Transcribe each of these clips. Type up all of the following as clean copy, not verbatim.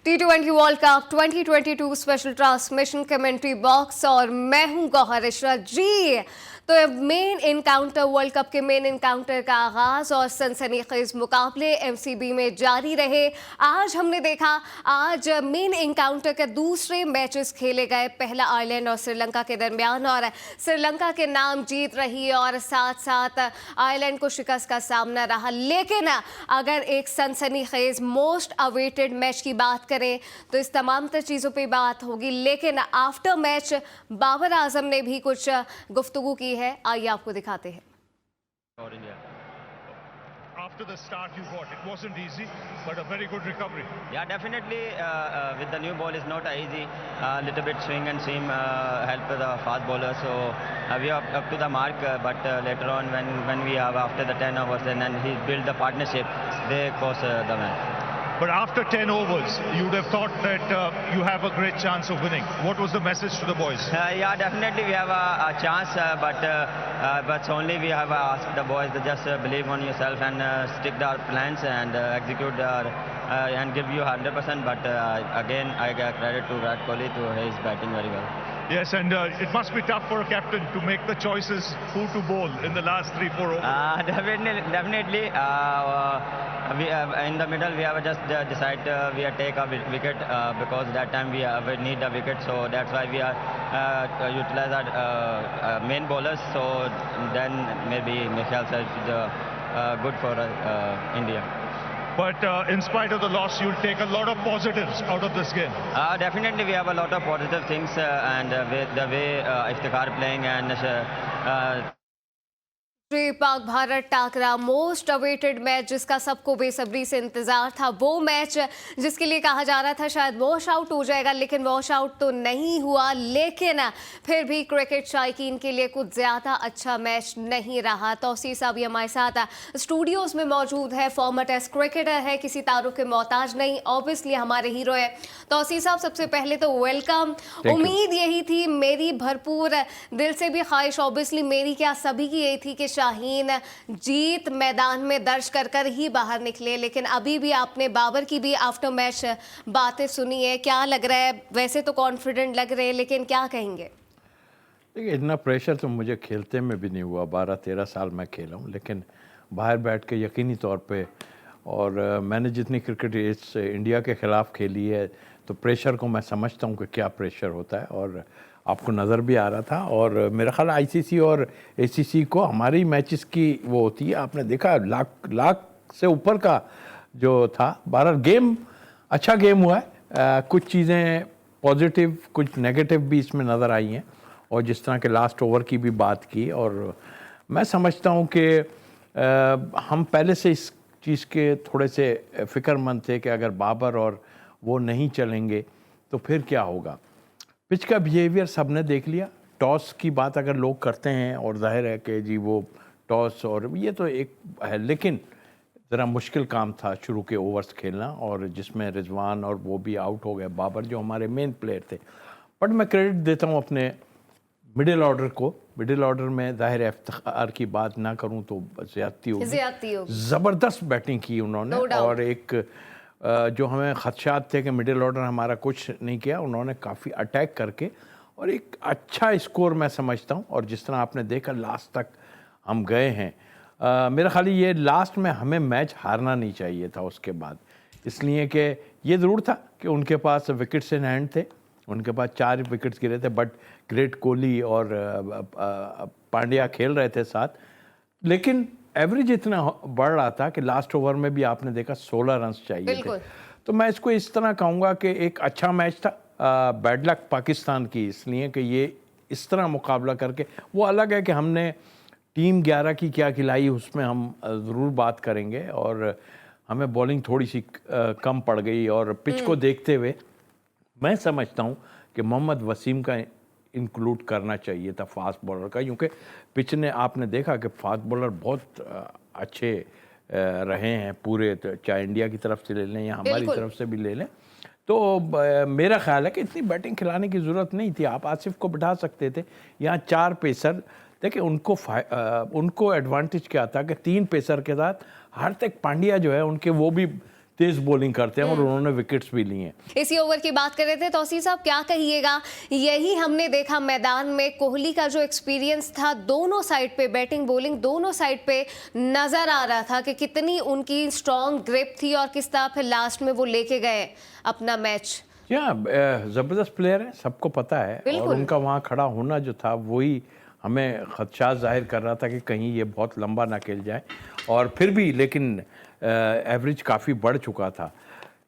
T20 world cup 2022 special transmission commentary box और मैं हूं गौहर इशरत जी। तो मेन इनकाउंटर वर्ल्ड कप के मेन इनकाउंटर का आगाज और सनसनीखेज मुकाबले एमसीबी में जारी रहे। आज हमने देखा आज मेन इनकाउंटर के दूसरे मैचेस खेले गए। पहला आयरलैंड और श्रीलंका के दरमियान और श्रीलंका के नाम जीत रही और साथ साथ आयरलैंड को शिकस्त का सामना रहा। लेकिन अगर एक सनसनीखेज मोस्ट अवेटेड मैच की बात करें तो इस तमाम तर चीज़ों पे बात होगी। लेकिन आफ्टर मैच बाबर आजम ने भी कुछ गुफ्तगू की है, आइए आपको दिखाते हैं। After the start you got, it wasn't easy, but a very good recovery. Yeah, definitely. With the new ball, is not easy. Little bit swing and seam help the fast bowler. So we are up to the mark. But later on, when we have after the 10 overs, and then he built the partnership, they cost the match. But after 10 overs, you would have thought that you have a great chance of winning. What was the message to the boys? Yeah, definitely we have a chance, but only we have asked the boys to just believe on yourself and stick to our plans and execute and give you 100%. But again, I give credit to Virat Kohli to his batting very well. Yes, and it must be tough for a captain to make the choices who to bowl in the last 3-4 overs. Definitely. We in the middle we have just decided we take a wicket because that time we need a wicket, so that's why we are utilize our main bowlers. So then maybe Michael said good for India. But in spite of the loss, you'll take a lot of positives out of this game. Definitely we have a lot of positive things and the way Iftikhar playing and Pak Bharat टाकरा most awaited match जिसका सबको बेसब्री से इंतजार था। वो match जिसके लिए कहा जा रहा था शायद वॉश आउट हो जाएगा, लेकिन वॉश आउट तो नहीं हुआ। लेकिन फिर भी क्रिकेट शायकीन के लिए कुछ ज़्यादा अच्छा मैच नहीं रहा। तौसीफ साहब भी हमारे साथ स्टूडियोज़ में मौजूद है, फॉर्मर टेस्ट क्रिकेटर है, किसी तारुफ के मोहताज नहीं, ऑब्वियसली हमारे हीरो है। तौसीफ साहब सबसे पहले तो वेलकम। उम्मीद यही थी, मेरी भरपूर दिल से भी ख्वाहिश, ऑब्वियसली मेरी क्या सभी की यही थी कि शाहीन जीत मैदान में दर्ज कर कर ही बाहर निकले। लेकिन अभी भी आपने बाबर की भी आफ्टर मैच बातें सुनी है, क्या लग रहा है? वैसे तो कॉन्फिडेंट लग रहे हैं, लेकिन क्या कहेंगे? देखिए, इतना प्रेशर तो मुझे खेलते में भी नहीं हुआ। 12-13 साल मैं खेला हूँ, लेकिन बाहर बैठ के यकीनी तौर पे, और मैंने जितनी क्रिकेट इस इंडिया के ख़िलाफ़ खेली है तो प्रेशर को मैं समझता हूँ कि क्या प्रेशर होता है, और आपको नज़र भी आ रहा था। और मेरा ख्याल आईसीसी और एसीसी को हमारी मैचेस की वो होती है, आपने देखा लाख से ऊपर का जो था। 12 गेम अच्छा गेम हुआ है। कुछ चीज़ें पॉजिटिव कुछ नेगेटिव भी इसमें नज़र आई हैं, और जिस तरह के लास्ट ओवर की भी बात की। और मैं समझता हूँ कि हम पहले से इस चीज़ के थोड़े से फ़िक्रमंद थे कि अगर बाबर और वो नहीं चलेंगे तो फिर क्या होगा। पिच का बिहेवियर सब ने देख लिया। टॉस की बात अगर लोग करते हैं, और जाहिर है कि जी वो टॉस और ये तो एक है, लेकिन ज़रा मुश्किल काम था शुरू के ओवर्स खेलना, और जिसमें रिजवान और वो भी आउट हो गए, बाबर जो हमारे मेन प्लेयर थे। बट मैं क्रेडिट देता हूँ अपने मिडिल ऑर्डर को। मिडिल ऑर्डर में जाहिर इफ्तिखार की बात ना करूँ तो ज़्यादती होगी। ज़बरदस्त बैटिंग की उन्होंने, और एक जो हमें खदशात थे कि मिडिल ऑर्डर हमारा कुछ नहीं किया, उन्होंने काफ़ी अटैक करके और एक अच्छा स्कोर मैं समझता हूँ। और जिस तरह आपने देखा लास्ट तक हम गए हैं, मेरा ख्याल ये लास्ट में हमें मैच हारना नहीं चाहिए था उसके बाद, इसलिए कि ये ज़रूर था कि उनके पास विकेट्स इन हैंड थे, उनके पास 4 विकेट्स गिरे थे, बट ग्रेट कोहली और पांड्या खेल रहे थे साथ। लेकिन एवरेज इतना बढ़ रहा था कि लास्ट ओवर में भी आपने देखा 16 रन चाहिए थे। तो मैं इसको इस तरह कहूँगा कि एक अच्छा मैच था। बैड लक पाकिस्तान की इसलिए कि ये इस तरह मुकाबला करके, वो अलग है कि हमने टीम 11 की क्या खिलाई, उसमें हम ज़रूर बात करेंगे। और हमें बॉलिंग थोड़ी सी कम पड़ गई, और पिच को देखते हुए मैं समझता हूँ कि मोहम्मद वसीम का इंक्लूड करना चाहिए था फास्ट बॉलर का, क्योंकि पिच ने आपने देखा कि फास्ट बॉलर बहुत अच्छे रहे हैं पूरे, चाहे इंडिया की तरफ से ले लें या हमारी तरफ से भी ले लें। तो मेरा ख्याल है कि इतनी बैटिंग खिलाने की ज़रूरत नहीं थी। आप आसिफ को बिठा सकते थे, यहाँ 4 पेसर देखिए। उनको एडवांटेज क्या था कि 3 पेसर के साथ हार्दिक पांड्या जो है उनके वो भी तेज बॉलिंग करते हैं और उन्होंने विकेट्स भी लिए हैं। इसी ओवर की बात कर रहे थे तौसीफ साहब, क्या कहिएगा, यही हमने देखा मैदान में कोहली का जो एक्सपीरियंस था दोनों साइड पे, बैटिंग बॉलिंग दोनों साइड पे नजर आ रहा था कि कितनी उनकी स्ट्रॉन्ग ग्रिप थी और किस तरह फिर लास्ट में वो लेके गए अपना मैच। जबरदस्त प्लेयर है, सबको पता है, और उनका वहाँ खड़ा होना जो था वही हमें खदशात जाहिर कर रहा था कि कहीं ये बहुत लंबा ना खेल जाए, और फिर भी लेकिन एवरेज काफ़ी बढ़ चुका था।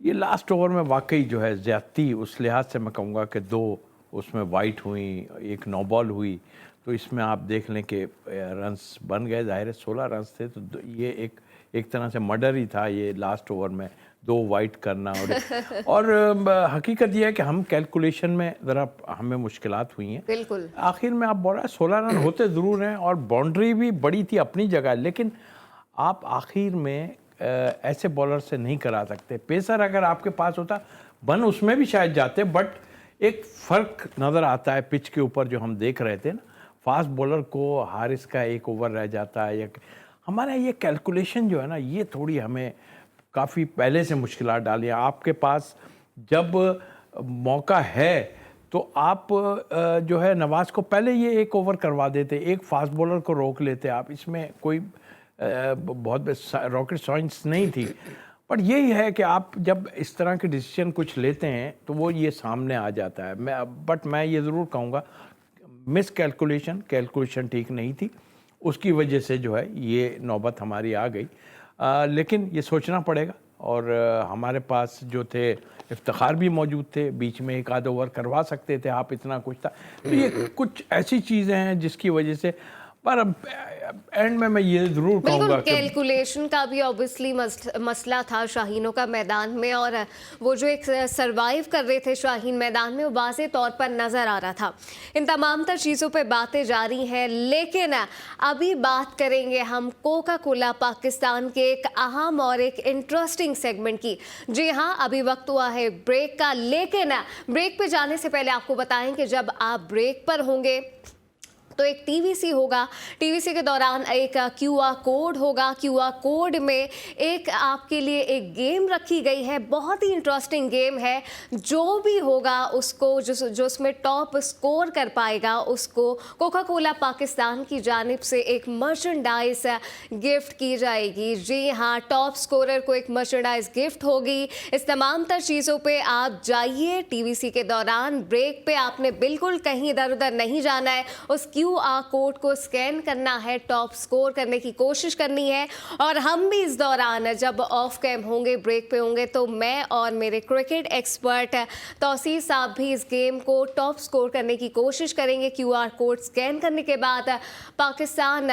ये लास्ट ओवर में वाकई जो है ज़्यादती, उस लिहाज से मैं कहूँगा कि 2 उसमें वाइट हुई, एक नो बॉल हुई, तो इसमें आप देख लें कि रन्स बन गए, ज़ाहिर है 16 रन्स थे, तो ये एक तरह से मर्डर ही था ये लास्ट ओवर में 2 वाइट करना। और हकीकत यह है कि हम कैलकुलेशन में ज़रा हमें मुश्किलात हुई हैं। बिल्कुल आखिर में आप बोल रहे हैं 16 रन होते ज़रूर हैं और बाउंड्री भी बड़ी थी अपनी जगह, लेकिन आप आखिर में ऐसे बॉलर से नहीं करा सकते। पेसर अगर आपके पास होता बन उसमें भी शायद जाते, बट एक फ़र्क नज़र आता है पिच के ऊपर जो हम देख रहे थे ना, फास्ट बॉलर को हारिस का 1 ओवर रह जाता है, या हमारा ये कैलकुलेशन जो है ना, ये थोड़ी हमें काफ़ी पहले से मुश्किलात डाली है। आपके पास जब मौका है तो आप जो है नवाज़ को पहले ये 1 ओवर करवा देते, एक फास्ट बॉलर को रोक लेते आप, इसमें कोई बहुत रॉकेट साइंस नहीं थी। पर यही है कि आप जब इस तरह के डिसीजन कुछ लेते हैं तो वो ये सामने आ जाता है। मैं ये ज़रूर कहूँगा मिस कैलकुलेशन ठीक नहीं थी, उसकी वजह से जो है ये नौबत हमारी आ गई। लेकिन ये सोचना पड़ेगा, और हमारे पास जो थे इफ्तिखार भी मौजूद थे, बीच में 1 आध ओवर करवा सकते थे आप, इतना कुछ था। तो ये कुछ ऐसी चीज़ें हैं जिसकी वजह से, पर एंड में मैं ये ज़रूर कहूँगा कि कैलकुलेशन का भी ऑब्वियसली मसला था शाहीनों का मैदान में, और वो जो एक सरवाइव कर रहे थे शाहीन मैदान में वो वाज़े तौर पर नज़र आ रहा था। इन तमाम तर चीज़ों पे बातें जारी हैं, लेकिन अभी बात करेंगे हम कोका कोला पाकिस्तान के एक अहम और एक इंटरेस्टिंग सेगमेंट की। जी हाँ, अभी वक्त हुआ है ब्रेक का, लेकिन ब्रेक पे जाने से पहले आपको बताएं कि जब आप ब्रेक पर होंगे तो एक टीवीसी होगा, टीवीसी के दौरान एक क्यूआर कोड होगा, क्यूआर कोड में एक आपके लिए एक गेम रखी गई है, बहुत ही इंटरेस्टिंग गेम है। जो भी होगा उसको जो उसमें टॉप स्कोर कर पाएगा उसको कोका कोला पाकिस्तान की जानिब से एक मर्चेंडाइज गिफ्ट की जाएगी। जी हाँ, टॉप स्कोरर को एक मर्चेंडाइज गिफ्ट होगी। इस तमाम तर चीज़ों पे आप जाइए टीवीसी के दौरान, ब्रेक पे आपने बिल्कुल कहीं इधर उधर नहीं जाना है, उस क्यूआर कोड को स्कैन करना है, टॉप स्कोर करने की कोशिश करनी है। और हम भी इस दौरान जब ऑफ कैम होंगे, ब्रेक पे होंगे, तो मैं और मेरे क्रिकेट एक्सपर्ट तौसीफ साहब भी इस गेम को टॉप स्कोर करने की कोशिश करेंगे। क्यूआर कोड स्कैन करने के बाद पाकिस्तान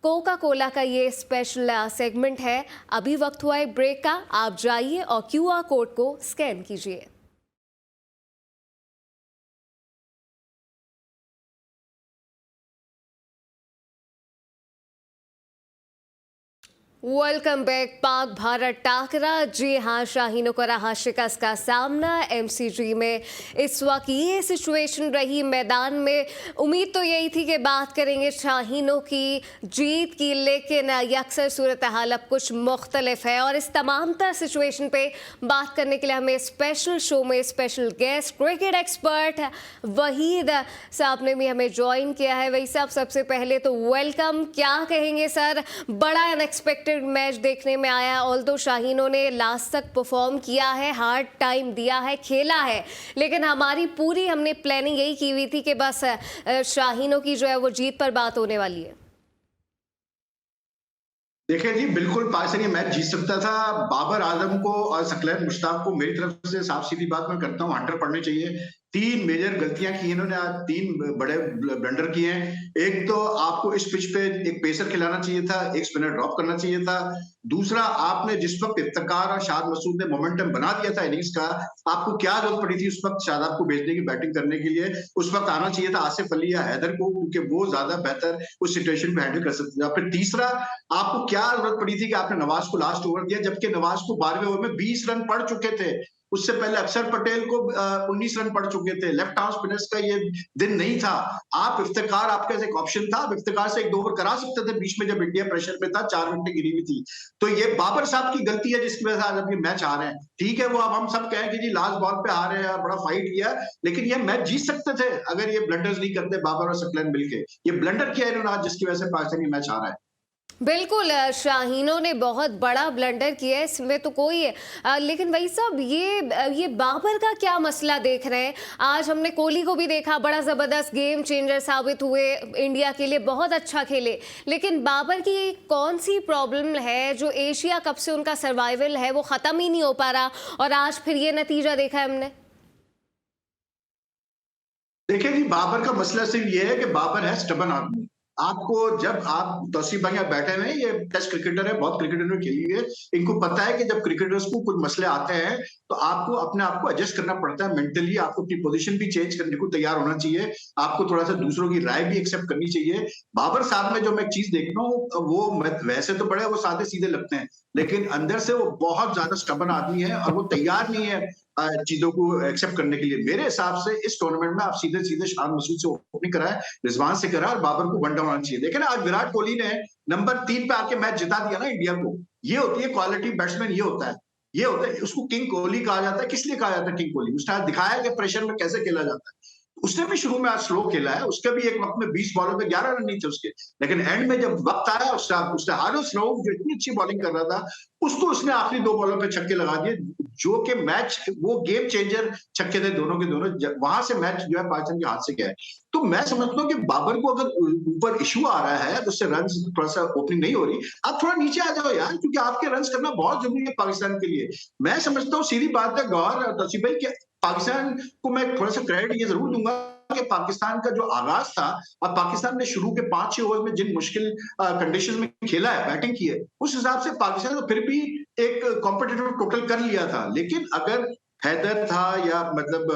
कोका कोला का ये स्पेशल सेगमेंट है। अभी वक्त हुआ है ब्रेक का, आप जाइए और क्यूआर कोड को स्कैन कीजिए। Welcome back. पाक भारत टाकरा, जी हाँ, शाहीनों को रहा शिकस्त का सामना एमसीजी में। इस वक्त ये सिचुएशन रही मैदान में। उम्मीद तो यही थी कि बात करेंगे शाहीनों की जीत की, लेकिन अक्सर सूरत हाल अब कुछ मुख्तलिफ है। और इस तमाम तर सिचुएशन पे बात करने के लिए हमें स्पेशल शो में special guest cricket expert Waheed साहब ने भी हमें ज्वाइन किया है। वही साहब, सबसे पहले तो वेलकम। क्या कहेंगे सर, बड़ा अनएक्सपेक्टेड मैच देखने में आया। ऑल्दो शाहीनों ने लास्ट तक परफॉर्म किया है, हार्ड टाइम दिया है, खेला है, लेकिन हमने प्लानिंग यही की हुई थी कि बस शाहीनों की जो है वो जीत पर बात होने वाली है। देखिए जी, बिल्कुल पाकिस्तान ये मैच जीत सकता था। बाबर आजम को और सकलैन मुश्ताक को मेरी तरफ से साफ सीधी बात मैं करता हूँ, 100 पढ़ने चाहिए। 3 मेजर गलतियां की इन्होंने, आज 3 बड़े ब्लंडर किए हैं। एक तो आपको इस पिच पे एक पेसर खिलाना चाहिए था, एक स्पिनर ड्रॉप करना चाहिए था। दूसरा, आपने जिस वक्त इफ्तिकार और शाद मसूद ने मोमेंटम बना दिया था इनिंग्स का, आपको क्या जरूरत पड़ी थी उस वक्त शादाब को भेजने की बैटिंग करने के लिए? उस वक्त आना चाहिए था आसिफ अली या हैदर को, क्योंकि वो ज्यादा बेहतर उस सिचुएशन में हैंडल कर सकते थे। फिर तीसरा, आपको क्या जरूरत पड़ी थी कि आपने नवाज को लास्ट ओवर दिया, जबकि नवाज को 12वें ओवर में 20 रन पड़ चुके थे। उससे पहले अक्षर पटेल को 19 रन पड़ चुके थे। लेफ्ट आर्म स्पिनर्स का ये दिन नहीं था। आप इफ्तिकार आपके पास एक ऑप्शन था, आप इफ्तिकार से 1-2 ओवर करा सकते थे बीच में जब इंडिया प्रेशर में था, 4 विकेटें गिरी हुई थी। तो ये बाबर साहब की गलती है जिसकी वजह से आज अभी मैच हारे हैं। ठीक है, वो अब हम सब कहें कि जी लास्ट बॉल पे हारे हैं, बड़ा फाइट किया, लेकिन ये मैच जीत सकते थे अगर ये ब्लंडर्स नहीं करते बाबर और सकलैन मिलके। ये ब्लंडर किया इन्होंने आज जिसकी वजह से पाकिस्तान ये मैच हारा है। बिल्कुल शाहीनों ने बहुत बड़ा ब्लंडर किया है, इसमें तो कोई है। लेकिन भाई साहब ये बाबर का क्या मसला देख रहे हैं? आज हमने कोहली को भी देखा, बड़ा ज़बरदस्त गेम चेंजर साबित हुए, इंडिया के लिए बहुत अच्छा खेले, लेकिन बाबर की कौन सी प्रॉब्लम है जो एशिया कप से उनका सर्वाइवल है वो ख़त्म ही नहीं हो पा रहा, और आज फिर ये नतीजा देखा है हमने। देखिए जी, बाबर का मसला सिर्फ ये है कि बाबर है स्टबन आदमी। आपको जब आप तौसीफ भाई बैठे हुए हैं, ये टेस्ट क्रिकेटर है, बहुत क्रिकेटर ने खेली हुई है, इनको पता है कि जब क्रिकेटर्स को कुछ मसले आते हैं तो आपको अपने आप को एडजस्ट करना पड़ता है। मेंटली आपको अपनी पोजीशन भी चेंज करने को तैयार होना चाहिए, आपको थोड़ा सा दूसरों की राय भी एक्सेप्ट करनी चाहिए। बाबर साहब में जो मैं एक चीज देख रहा हूँ, वो वैसे तो बड़े वो सादे सीधे लगते हैं, लेकिन अंदर से वो बहुत ज्यादा स्टबन आदमी है और वो तैयार नहीं है चीजों को एक्सेप्ट करने के लिए। मेरे हिसाब से इस टूर्नामेंट में आप सीधे सीधे शान मसूद से ओपनिंग कराए, रिजवान से करा और बाबर को वन डाउन आना चाहिए। देखिए ना, आज विराट कोहली ने नंबर 3 पे आके मैच जिता दिया ना इंडिया को। ये होती है क्वालिटी बैट्समैन, ये होता है उसको किंग कोहली कहा जाता है। किस लिए कहा जाता है किंग कोहली? उसने आज दिखाया कि प्रेशर में कैसे खेला जाता है। उसने भी शुरू में आज स्लो खेला है, उसका भी एक वक्त में 20 बॉलों पे 11 रन नहीं थे उसके, लेकिन एंड में जब वक्त आया उसने हारिस राउफ जो इतनी अच्छी बॉलिंग कर रहा था, उसको उसने आखिरी 2 बॉलों पे छक्के लगा दिए, जो कि मैच वो गेम चेंजर छक्के थे दोनों के दोनों। वहां से मैच जो है पाकिस्तान के हाथ से गया है। तो मैं समझता हूँ कि बाबर को अगर ऊपर इशू आ रहा है तो उससे रन थोड़ा सा ओपनिंग नहीं हो रही, आप थोड़ा नीचे आ जाओ यार, क्योंकि आपके रन करना बहुत जरूरी है पाकिस्तान के लिए। मैं समझता हूँ सीधी बात है गौर तौसीफ भाई, कि पाकिस्तान को मैं थोड़ा सा क्रेडिट ये जरूर दूंगा कि पाकिस्तान का जो आगाज था और पाकिस्तान ने शुरू के 5-6 ओवर में जिन मुश्किल कंडीशंस में खेला है, बैटिंग की है, उस हिसाब से पाकिस्तान ने फिर भी एक कॉम्पिटिटिव टोटल कर लिया था। लेकिन अगर हैदर था या मतलब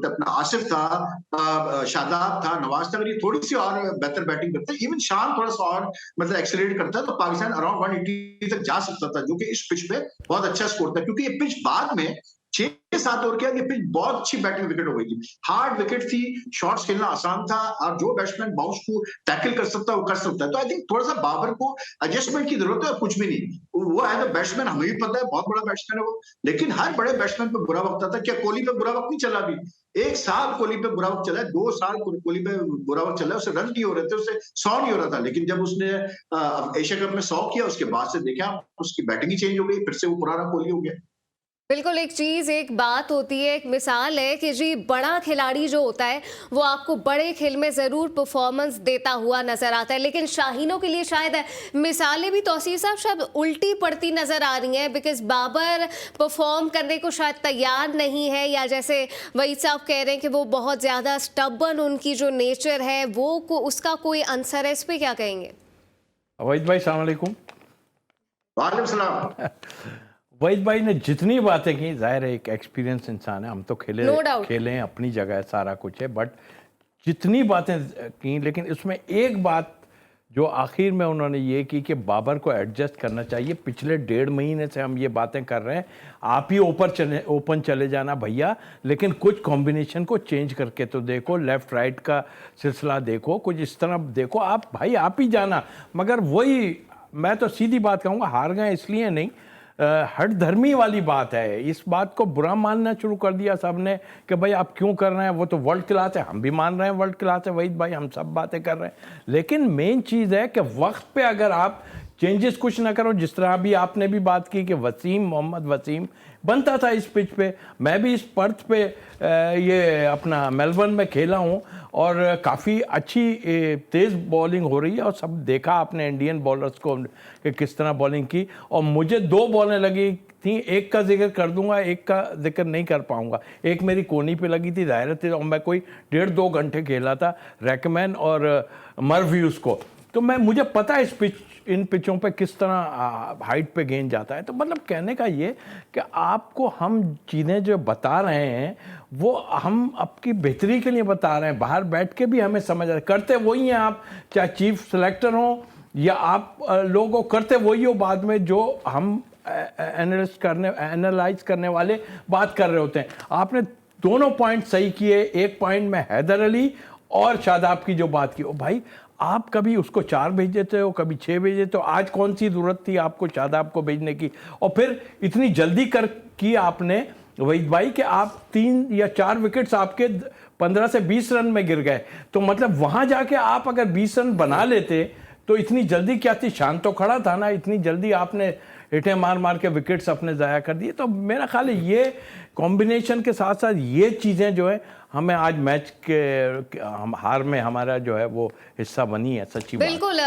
अपना आसिफ था, शादाब था, नवाज था, अगर ये थोड़ी सी और बेहतर बैटिंग करते, इवन शान थोड़ा सा और मतलब एक्सेलरेट करता, तो पाकिस्तान अराउंड 180 तक जा सकता था, जो कि इस पिच पे बहुत अच्छा स्कोर था। क्योंकि ये पिच बाद में 6-7 ओवर के बाद ये पिच बहुत अच्छी बैटिंग विकेट हो गई थी, हार्ड विकेट थी, शॉट्स खेलना आसान था, और जो बैट्समैन बाउंस को टैकल कर सकता है वो कर सकता है। तो आई थिंक थोड़ा सा बाबर को एडजस्टमेंट की जरूरत है, कुछ भी नहीं। वो एज अ बैट्समैन हमें भी पता है बहुत बड़ा बैट्समैन है वो, लेकिन हर बड़े बैट्समैन पे बुरा वक्त आता है। क्या कोहली पे बुरा वक्त नहीं चला? अभी 1 साल कोहली पे बुरा वक्त चला है, 2 साल कोहली पे बुरा वक्त चला है, उससे रन नहीं हो रहे थे, उससे 100 नहीं हो रहा था। लेकिन जब उसने एशिया कप में 100 किया, उसके बाद से देखा उसकी बैटिंग ही चेंज हो गई, फिर से वो पुराना कोहली हो गया। बिल्कुल, एक बात होती है, एक मिसाल है कि जी बड़ा खिलाड़ी जो होता है वो आपको बड़े खेल में ज़रूर परफॉर्मेंस देता हुआ नज़र आता है, लेकिन शाहीनों के लिए शायद मिसालें भी तौसीफ साहब शायद उल्टी पड़ती नज़र आ रही हैं, बिकॉज बाबर परफॉर्म करने को शायद तैयार नहीं है, या जैसे वहीद साहब कह रहे हैं कि वो बहुत ज़्यादा स्टबन उनकी जो नेचर है वो उसका कोई आंसर है। इस पर क्या कहेंगे? वहीद भाई अस्सलाम वालेकुम। वालेकुम सलाम। वहीद भाई ने जितनी बातें की, जाहिर है एक एक्सपीरियंस इंसान है, हम तो खेले हैं, अपनी जगह सारा कुछ है, बट जितनी बातें की, लेकिन इसमें एक बात जो आखिर में उन्होंने ये की कि बाबर को एडजस्ट करना चाहिए। पिछले 1.5 महीने से हम ये बातें कर रहे हैं, आप ही ओपन चले जाना भैया, लेकिन कुछ कॉम्बिनेशन को चेंज करके तो देखो, लेफ्ट राइट का सिलसिला देखो, कुछ इस तरह देखो, आप भाई आप ही जाना। मगर वही मैं तो सीधी बात कहूँगा, हार गए इसलिए नहीं, हट धर्मी वाली बात है। इस बात को बुरा मानना शुरू कर दिया सबने कि भाई आप क्यों कर रहे हैं, वो तो वर्ल्ड क्लास है, हम भी मान रहे हैं वर्ल्ड क्लास है वहीद भाई, हम सब बातें कर रहे हैं, लेकिन मेन चीज़ है कि वक्त पे अगर आप चेंजेस कुछ ना करो, जिस तरह अभी आपने भी बात की कि मोहम्मद वसीम बनता था इस पिच पे, मैं भी इस पर्थ पे ये अपना मेलबर्न में खेला हूँ और काफ़ी अच्छी तेज़ बॉलिंग हो रही है, और सब देखा आपने इंडियन बॉलर्स को कि किस तरह बॉलिंग की। और मुझे 2 बॉलें लगी थी, एक का जिक्र कर दूंगा, एक का जिक्र नहीं कर पाऊंगा। एक मेरी कोनी पे लगी थी, जाहिर थी, और मैं कोई 1.5-2 घंटे खेला था रैकमैन और मर्व्यूज़ को, तो मुझे पता है इन पिचों पे किस तरह हाइट पे गेंद जाता है। तो मतलब कहने का ये कि आपको हम चीज़ें जो बता रहे हैं वो हम आपकी बेहतरी के लिए बता रहे हैं, बाहर बैठ के भी हमें समझ आ करते वही हैं आप, चाहे चीफ सेलेक्टर हो या आप लोगों करते वही हो बाद में, जो हम एनालाइज करने वाले बात कर रहे होते हैं। आपने दोनों पॉइंट सही किए। एक पॉइंट में हैदर अली और शादाब की जो बात की, ओ भाई आप कभी उसको 4 भेज देते हो, कभी 6 भेज देते हो। आज कौन सी जरूरत थी आपको शादाब को भेजने की? और फिर इतनी जल्दी की आपने वहीद भाई कि आप 3 या 4 विकेट्स आपके 15 से 20 रन में गिर गए। तो मतलब वहां जाके आप अगर 20 रन बना लेते तो इतनी जल्दी क्या थी? शान तो खड़ा था ना, इतनी जल्दी आपने हिटें मार मार के विकेट्स अपने ज़ाया कर दिए। तो मेरा ख्याल है ये कॉम्बिनेशन के साथ साथ ये चीज़ें जो है हमें आज मैच के हार में हमारा जो है वो हिस्सा बनी है। सच्ची बात। बिल्कुल।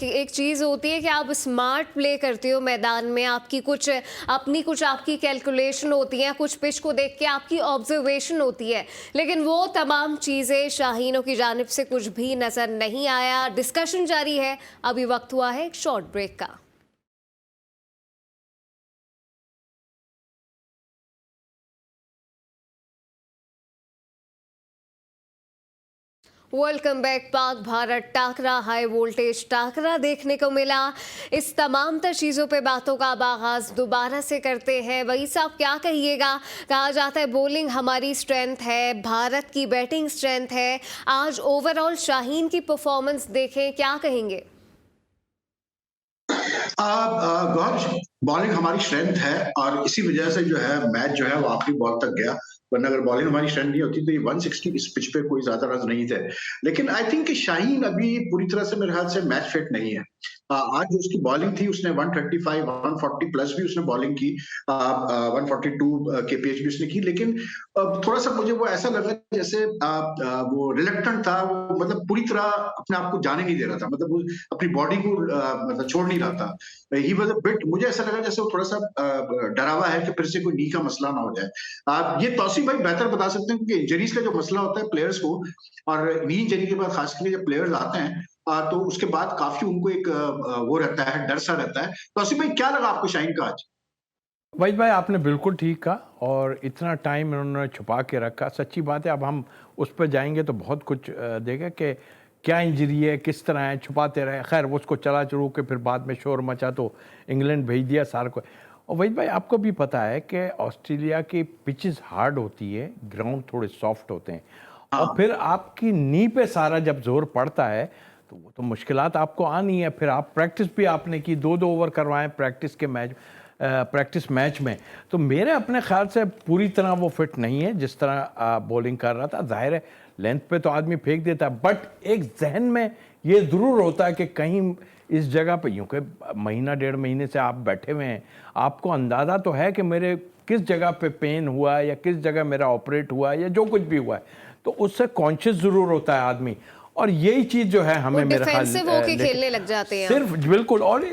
एक चीज़ होती है कि आप स्मार्ट प्ले करते हो मैदान में, आपकी कुछ आपकी कैलकुलेशन होती है, कुछ पिच को देख के आपकी ऑब्जर्वेशन होती है, लेकिन वो तमाम चीज़ें शाहीनों की जानिब से कुछ भी नज़र नहीं आया। डिस्कशन जारी है, अभी वक्त हुआ है एक शॉर्ट ब्रेक का। Welcome back. Pak Bharat टाकरा, high voltage टाकरा देखने को मिला। इस तमाम तर चीज़ों पे बातों का अब आगाज़ दोबारा से करते हैं। वही साहब क्या कहिएगा? कहा जाता है बॉलिंग हमारी स्ट्रेंथ है, भारत की बैटिंग स्ट्रेंथ है। आज ओवरऑल शाहीन की परफॉर्मेंस देखें, क्या कहेंगे? गौर, बॉलिंग हमारी स्ट्रेंथ है और इसी वजह से जो है मैच जो है वो आखिरी बॉल तक गया। वरना अगर बॉलिंग हमारी स्ट्रेंथ नहीं होती तो ये 160 इस पिच पे कोई ज्यादा रन नहीं थे। लेकिन आई थिंक कि शाहीन अभी पूरी तरह से मेरे ख्याल से मैच फिट नहीं है। आज जो उसकी बॉलिंग थी उसने 135 140 प्लस भी उसने बॉलिंग की, 142 केपीएच भी उसने की। लेकिन थोड़ा सा मुझे वो ऐसा लगा जैसे वो रिलक्टेंट था, वो मतलब पूरी तरह अपने आप को जाने नहीं दे रहा था, मतलब वो अपनी बॉडी को मतलब छोड़ नहीं रहा था। ही वाज अ बिट, मुझे ऐसा लगा जैसे वो थोड़ा सा डरा हुआ है कि फिर से कोई नी का मसला ना हो जाए। ये तौसीफ भाई बेहतर बता सकते हैं क्योंकि इंजरीज का जो मसला होता है प्लेयर्स को, और नी इंजरी के बाद खास करके जब प्लेयर्स आते हैं तो उसके बाद काफी उनको एक वो रहता है, डर सा रहता है। तौसीफ भाई क्या लगा आपको शाहीन का आज? वहीद भाई आपने बिल्कुल ठीक कहा, और इतना टाइम इन्होंने छुपा के रखा। सच्ची बात है, अब हम उस पर जाएंगे तो बहुत कुछ देखें कि क्या इंजरी है, किस तरह है, छुपाते रहे। खैर उसको चला चलू के फिर बाद में शोर मचा तो इंग्लैंड भेज दिया सार को। और वहीद भाई आपको भी पता है कि ऑस्ट्रेलिया की पिचेस हार्ड होती है, ग्राउंड थोड़े सॉफ्ट होते हैं, और फिर आपकी नी पे सारा जब जोर पड़ता है तो वो तो मुश्किलात आपको आनी है। फिर आप प्रैक्टिस भी आपने की, 2-2 ओवर करवाएं प्रैक्टिस मैच में। तो मेरे अपने ख्याल से पूरी तरह वो फिट नहीं है जिस तरह बॉलिंग कर रहा था। जाहिर है लेंथ पे तो आदमी फेंक देता है, बट एक जहन में ये ज़रूर होता है कि कहीं इस जगह पे, यूँ कि महीना 1.5 महीने से आप बैठे हुए हैं, आपको अंदाज़ा तो है कि मेरे किस जगह पे पेन हुआ है या किस जगह मेरा ऑपरेट हुआ है या जो कुछ भी हुआ है, तो उससे कॉन्शियस ज़रूर होता है आदमी। और यही चीज़ जो है हमें मेरा ख्याल खेलने लग जाते हैं सिर्फ, बिल्कुल। और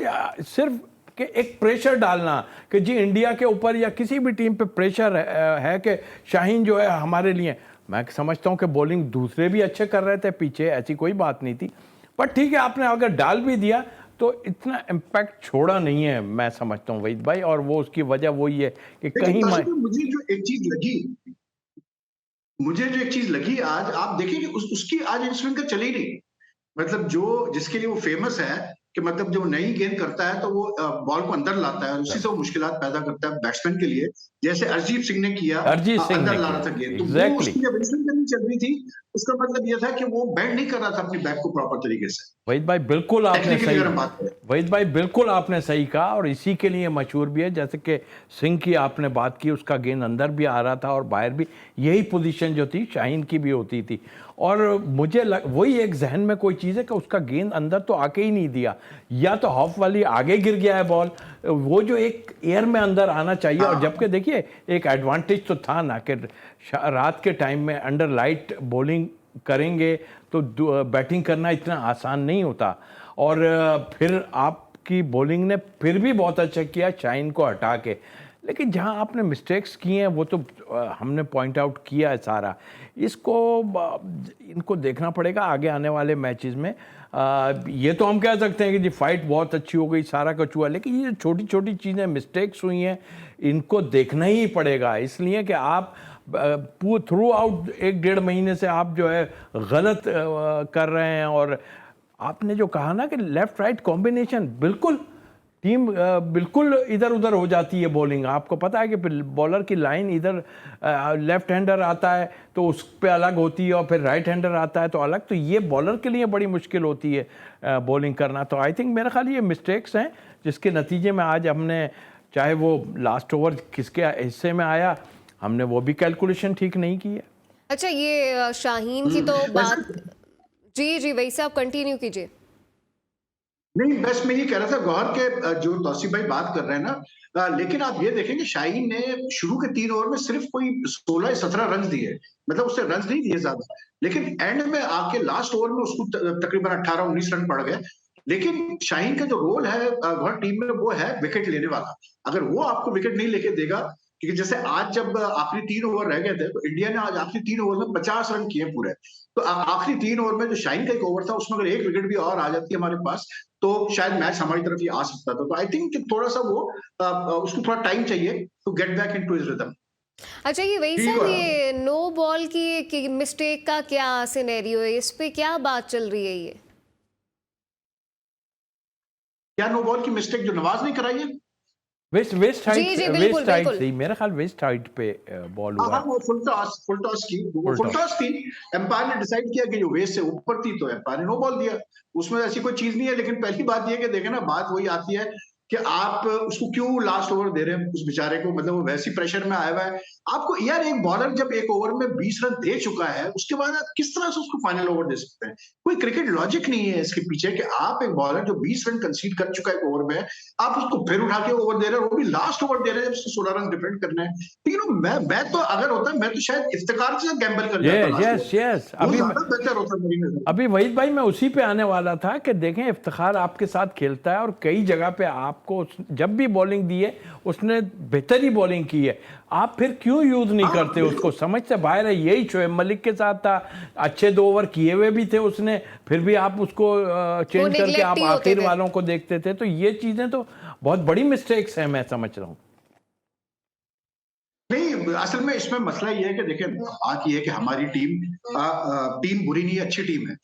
सिर्फ कि एक प्रेशर डालना कि जी इंडिया के ऊपर या किसी भी टीम पे प्रेशर है कि शाहीन जो है हमारे लिए, मैं समझता हूं कि बॉलिंग दूसरे भी अच्छे कर रहे थे पीछे, ऐसी कोई बात नहीं थी। पर ठीक है, आपने अगर डाल भी दिया तो इतना इम्पैक्ट छोड़ा नहीं है, मैं समझता हूं वहीद भाई। और वो उसकी वजह वही है कि कहीं मुझे जो एक चीज लगी आज, आप देखिए कि उसकी आज इंस्विंग का चली नहीं। मतलब जो जिसके लिए वो फेमस है कि मतलब जो नई गेंद करता है तो वो बॉल को अंदर लाता है, उसी से वो मुश्किलात पैदा करता है बैट्समैन के लिए, जैसे अरजीत सिंह ने किया, अंदर ला रहा था गेंद। तो वो उसकी जब इंस्विंग करनी चल रही थी, उसका मतलब ये था कि वो बैंड नहीं कर रहा था अपनी बैक को प्रॉपर तरीके से। वहीद भाई बिल्कुल आपने सही, वहीद भाई बिल्कुल आपने सही कहा, और इसी के लिए मशहूर भी है। जैसे कि सिंह की आपने बात की, उसका गेंद अंदर भी आ रहा था और बाहर भी, यही पोजीशन जो थी शाहीन की भी होती थी। और मुझे वही एक जहन में कोई चीज़ है कि उसका गेंद अंदर तो आके ही नहीं दिया, या तो हाफ वाली आगे गिर गया है बॉल, वो जो एक एयर में अंदर आना चाहिए। और जबकि देखिए एक एडवांटेज तो था ना कि रात के टाइम में अंडर लाइट बॉलिंग करेंगे तो बैटिंग करना इतना आसान नहीं होता। और फिर आपकी बॉलिंग ने फिर भी बहुत अच्छा किया शाहीन को हटा के। लेकिन जहां आपने मिस्टेक्स किए हैं वो तो हमने पॉइंट आउट किया है सारा। इनको देखना पड़ेगा आगे आने वाले मैचेस में। ये तो हम कह सकते हैं कि जी फाइट बहुत अच्छी हो गई, सारा कुछ हुआ, लेकिन ये छोटी छोटी चीज़ें मिस्टेक्स हुई हैं, इनको देखना ही पड़ेगा। इसलिए कि आप थ्रू आउट 1-1.5 महीने से आप जो है गलत कर रहे हैं। और आपने जो कहा ना कि लेफ्ट राइट कॉम्बिनेशन, बिल्कुल टीम बिल्कुल इधर उधर हो जाती है बॉलिंग। आपको पता है कि बॉलर की लाइन इधर लेफ्ट हैंडर आता है तो उस पे अलग होती है, और फिर राइट हैंडर आता है तो अलग। तो ये बॉलर के लिए बड़ी मुश्किल होती है बॉलिंग करना। तो आई थिंक मेरा ख्याल ये मिस्टेक्स हैं जिसके नतीजे में आज हमने, चाहे वो लास्ट ओवर किसके हिस्से में आया, हमने वो भी कैलकुलेशन ठीक नहीं की है। अच्छा, ये शाहीन की तो बात, जी जी वही साहब कंटिन्यू कीजिए। नहीं, बस मैं ये कह रहा था गौहर के जो तौसीफ भाई बात कर रहे हैं ना, लेकिन आप ये देखेंगे शाहीन ने शुरू के 3 ओवर में सिर्फ कोई 16 या 17 रन दिए, मतलब उससे रन नहीं दिए ज्यादा, लेकिन एंड में आके लास्ट ओवर में उसको तकरीबन 18-19 रन पड़ गए। लेकिन शाहीन का जो रोल है गौहर टीम में, वो है विकेट लेने वाला। अगर वो आपको विकेट नहीं लेके देगा, क्योंकि जैसे आज जब आखिरी 3 ओवर रह गए थे तो इंडिया ने आज आखिरी 3 ओवर में 50 रन किए पूरे। तो आखिरी 3 ओवर में जो शाहीन का एक ओवर था उसमें अगर एक विकेट भी और आ जाती है हमारे पास तो शायद मैच हमारी तरफ ही आ सकता था। तो आई थिंक थोड़ा सा वो उसको थोड़ा टाइम चाहिए to get back into his rhythm. अच्छा, ये वही साहब, ये नो बॉल की मिस्टेक का क्या सिनेरियो है, इस पे क्या बात चल रही है? ये क्या नो बॉल की मिस्टेक जो नवाज ने कराई है? वेस्ट हाइट थी मेरा ख्याल, वेस्ट हाइट पे बॉल हुआ। वो फुल टॉस थी। एम्पायर ने डिसाइड किया कि जो वेस्ट से ऊपर थी तो एम्पायर ने नो बॉल दिया। उसमें ऐसी कोई चीज नहीं है। लेकिन पहली बात ये कि देखें ना, बात वही आती है कि आप उसको क्यों लास्ट ओवर दे रहे हैं उस बेचारे को, मतलब वो वैसी प्रेशर में आया हुआ है। आपको यार, एक बॉलर जब एक ओवर में 20 रन दे चुका है उसके बाद आप किस तरह से उसको फाइनल ओवर दे सकते हैं? कोई क्रिकेट लॉजिक नहीं है इसके पीछे कि आप एक बॉलर जो 20 रन कंसीड कर चुका है एक ओवर में, आप उसको फिर उठा के ओवर दे रहे हैं, वो भी लास्ट ओवर दे रहे हैं जब उसको 16 रन डिफेंड करना है। लेकिन मैं तो अगर होता मैं तो शायद इफ्तिकार से गैम्बल कर जाता। यस बेहतर होता मेरी नजर। अभी वहीद भाई मैं उसी पे आने वाला था कि देखें, इफ्तिखार आपके साथ खेलता है और कई जगह पे आपको जब भी बॉलिंग दी है उसने बेहतर ही बॉलिंग की है, आप फिर क्यों यूज नहीं करते उसको? समझ से बाहर है। यही शोएब मलिक के साथ था, अच्छे 2 ओवर किए हुए भी थे उसने, फिर भी आप उसको चेंज करके आप आखिर वालों को देखते थे। तो ये चीजें तो बहुत बड़ी मिस्टेक्स हैं, मैं समझ रहा हूँ। नहीं, असल में इसमें मसला ये है कि देखिए, बात ये है कि हमारी टीम बुरी नहीं है, अच्छी टीम है।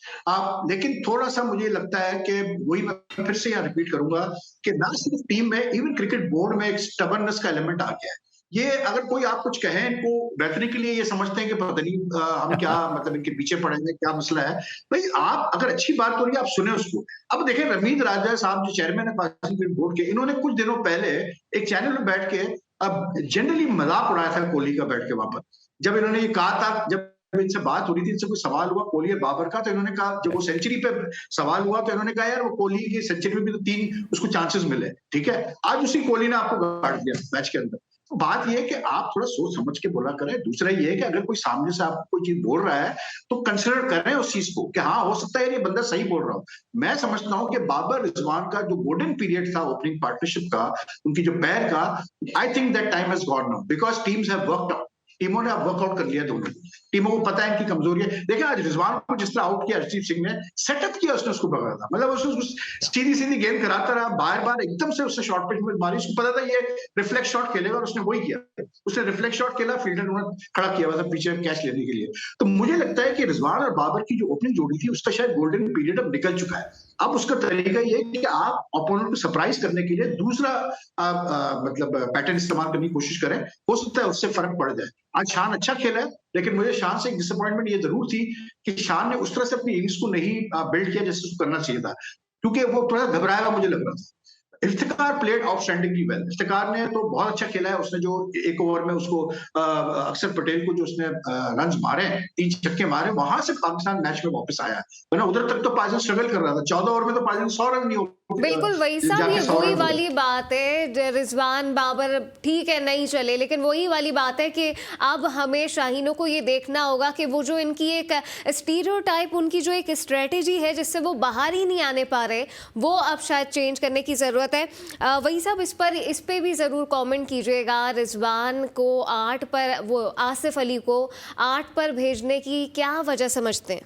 लेकिन थोड़ा सा मुझे लगता है कि वही मैं फिर से यहाँ रिपीट करूंगा कि ना सिर्फ टीम में, इवन क्रिकेट बोर्ड में एक स्टबर्ननेस का एलिमेंट आ गया है। ये अगर कोई आप कुछ कहें इनको बेहतरी के लिए, ये समझते हैं कि पता नहीं हम क्या मतलब इनके पीछे पड़ेंगे, क्या मसला है। भाई आप अगर अच्छी बात हो रही है आप सुने उसको। अब देखें, रमीज राजा साहब जो चेयरमैन है पाकिस्तान क्रिकेट बोर्ड के, इन्होंने कुछ दिनों पहले एक चैनल में बैठ के अब जनरली मजाक उड़ाया था कोहली का बैठ के वहां पर। जब इन्होंने ये कहा था, जब इनसे बात हो रही थी, इनसे कोई सवाल हुआ कोहली और बाबर का, तो इन्होंने कहा, जब वो सेंचुरी पे सवाल हुआ तो इन्होंने कहा यार वो कोहली की सेंचुरी में भी तो 3 उसको चांसेस मिले, ठीक है। आज उसी कोहली ने आपको काट दिया मैच के अंदर। तो बात यह है कि आप थोड़ा सोच समझ के बोला करें। दूसरा ये है कि अगर कोई सामने से आपको कोई चीज बोल रहा है तो कंसिडर करें उस चीज को कि हाँ, हो सकता है ये बंदा सही बोल रहा हो। मैं समझता हूं कि बाबर रिजवान का जो गोल्डन पीरियड था ओपनिंग पार्टनरशिप का, उनकी जो पैर का, I think that time has gone now, because teams have worked out. टीमों ने अब वर्कआउट कर लिया दोनों। टीमों को पता है इनकी कमजोरी है। देखिए आज रिजवान को जिस तरह आउट किया हरजीत सिंह ने, सेटअप किया उसने उसको भगाया था, मतलब उसने सीधी सीधी गेंद कराता रहा, बार बार एकदम से उससे शॉर्ट पिच में मारी। उसको पता था ये रिफ्लेक्स शॉट खेलेगा और उसने वही किया। उसने रिफ्लेक्स शॉट खेला, फील्डर उन्होंने खड़ा किया हुआ था पीछे कैच लेने के लिए। तो मुझे लगता है कि रिजवान और बाबर की जो ओपनिंग जोड़ी थी उसका शायद गोल्डन पीरियड अब निकल चुका है। अब उसका तरीका ये है कि आप ओपोनेंट को सरप्राइज करने के लिए दूसरा मतलब पैटर्न इस्तेमाल करने की कोशिश करें। हो सकता है उससे फर्क पड़ जाए। आज शान अच्छा खेला है, लेकिन मुझे शान से एक डिसअपॉइंटमेंट ये जरूर थी कि शान ने उस तरह से अपनी इनिंग्स को नहीं बिल्ड किया जैसे उसको करना चाहिए था, क्योंकि वो थोड़ा घबराएगा मुझे लग रहा था। Iftikhar played outstandingly well. Iftikhar ने तो बहुत अच्छा खेला है। उसने जो एक ओवर में उसको अक्षर पटेल को जो उसने रन्स मारे, 3 छक्के मारे, वहां से पाकिस्तान मैच में वापस आया। वरना उधर तक तो पाकिस्तान स्ट्रगल कर रहा था। 14 ओवर में तो पाकिस्तान 100 रन नहीं हो। बिल्कुल वही साहब, ये वही वाली बात है। रिजवान बाबर ठीक है नहीं चले, लेकिन वही वाली बात है कि अब हमें शाहीनों को ये देखना होगा कि वो जो इनकी एक स्टीरियोटाइप, उनकी जो एक स्ट्रेटेजी है जिससे वो बाहर ही नहीं आने पा रहे, वो अब शायद चेंज करने की ज़रूरत है। वही साहब इस पे भी ज़रूर कमेंट कीजिएगा। रिजवान को 8 पर, वो आसिफ अली को 8 पर भेजने की क्या वजह समझते हैं?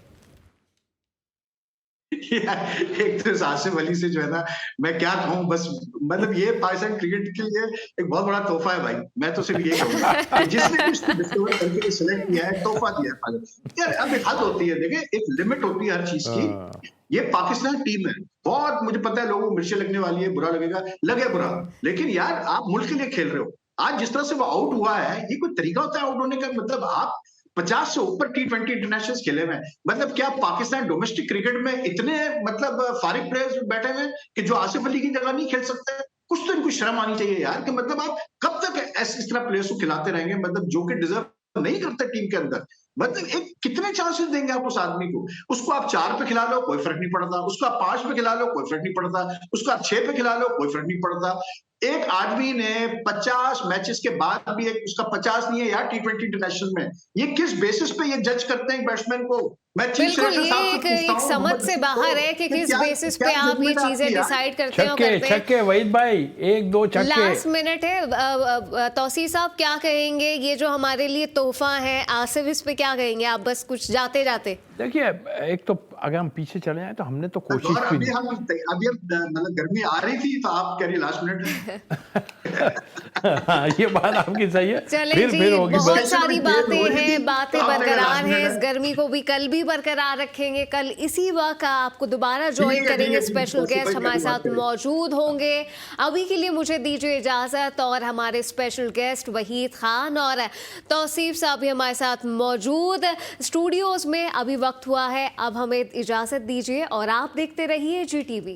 एक तो आसिफ अली से जो है ना, मैं क्या कहूँ, बस मतलब ये पाकिस्तान क्रिकेट के लिए एक बहुत बड़ा तोहफा है भाई। मैं तो सिर्फ ये कहूँगा कि जिसने इसको डिस्कवर करके सिलेक्ट किया है, तोहफा दिया है पाकिस्तान। यार अब एक हद होती है, देखिए एक लिमिट होती है हर चीज की। ये पाकिस्तान टीम है, बहुत मुझे पता है लोगों को मिर्ची लगने वाली है, बुरा लगेगा, लगे बुरा, लेकिन यार आप मुल्क के लिए खेल रहे हो। आज जिस तरह से वो आउट हुआ है, ये कोई तरीका होता है आउट होने का? मतलब आप 50 से ऊपर T20 इंटरनेशनल खेले हुए हैं, मतलब क्या पाकिस्तान डोमेस्टिक क्रिकेट में इतने मतलब फारिग प्लेयर्स बैठे हुए कि जो आसिफ अली की जगह नहीं खेल सकते? कुछ तो इनको शर्म आनी चाहिए यार, कि मतलब आप कब तक इस तरह प्लेयर्स को खिलाते रहेंगे, मतलब जो कि डिजर्व नहीं करते टीम के अंदर। मतलब एक कितने चांसेस देंगे आप उस आदमी को? उसको आप 4 पे खिला लो, कोई फर्क नहीं पड़ता। उसको आप 5 पे खिला लो, कोई फर्क नहीं पड़ता। उसको आप 6 पे खिला लो, कोई फर्क नहीं पड़ता। एक आदमी ने 50 मैचेस के बाद भी एक उसका 50 नहीं है यार T20 इंटरनेशनल में। ये किस बेसिस पे ये जज करते हैं बैट्समैन को? मैं चीफ बिल्कुल, सेलेक्टर ये साहब से एक पूछता हूँ, समझ मोहम्मद से रफीक बाहर को, है कि कि किस क्या बेसिस पे क्या आप ये जजमेंट चीजें आपकी यार? डिसाइड करते हो छक्के करते हैं। छक्के वहीद भाई, 1-2 छक्के। लास्ट मिनट है, तौसीफ साहब क्या कहेंगे? ये जो हमारे लिए तोहफा है, आसिफ, इस पे क्या कहेंगे आप? बस कुछ जाते जाते। देखिए, एक तो अगर हम पीछे चले जाएं तो हमने तो कोशिश और भी अभी हम अभी मतलब गर्मी आ रही थी तो आप कह रही लास्ट मिनट। हाँ, ये बात आपकी सही है। चले फिर जी, होगी बहुत बस। सारी बातें हैं, बातें तो बरकरार हैं। इस गर्मी को भी कल भी बरकरार रखेंगे। कल इसी वक्त आपको दोबारा ज्वाइन करेंगे, स्पेशल गेस्ट हमारे साथ मौजूद होंगे। अभी के लिए मुझे दीजिए इजाजत, और हमारे स्पेशल गेस्ट वहीद खान और तौसीफ साहब भी हमारे साथ मौजूद स्टूडियोज में। अभी वक्त हुआ है, अब हमें इजाजत दीजिए और आप देखते रहिए GTV।